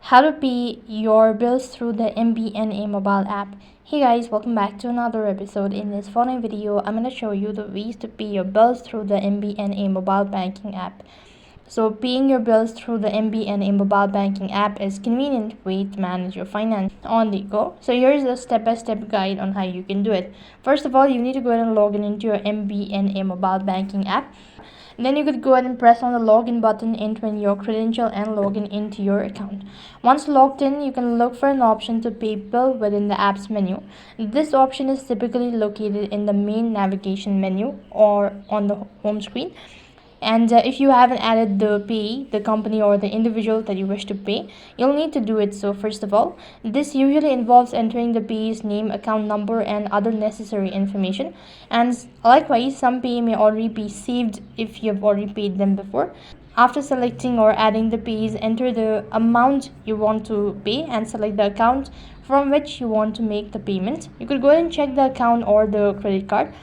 How to pay your bills through the MBNA mobile app. Hey guys, welcome back to another episode. In this following video, I'm going to show you the ways to pay your bills through the MBNA mobile banking app. So paying your bills through the MBNA mobile banking app is a convenient way to manage your finance on the go. So here's a step-by-step guide on how you can do it. First of all, you need to go ahead and log in into your MBNA mobile banking app. Then you could go ahead and press on the login button, entering your credential and login into your account. Once logged in, you can look for an option to pay bill within the app's menu. This option is typically located in the main navigation menu or on the home screen. And if you haven't added the company or the individual that you wish to pay, you'll need to do it. So first of all, this usually involves entering the payee's name, account number, and other necessary information. And likewise, some pay may already be saved if you have already paid them before. After selecting or adding the payees, enter the amount you want to pay and select the account from which you want to make the payment. You could go ahead and check the account or the credit card.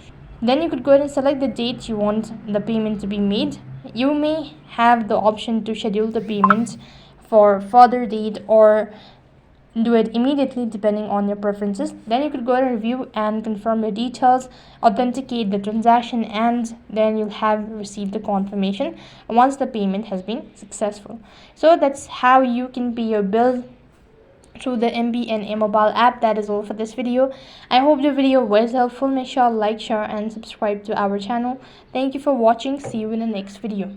Then you could go ahead and select the date you want the payment to be made. You may have the option to schedule the payment for further date or do it immediately depending on your preferences. Then you could go ahead and review and confirm the details, authenticate the transaction, and then you'll have received the confirmation once the payment has been successful. So that's how you can pay your bill through the MBNA mobile app. That is all for this video. I hope the video was helpful. Make sure to like, share, and subscribe to our channel. Thank you for watching. See you in the next video.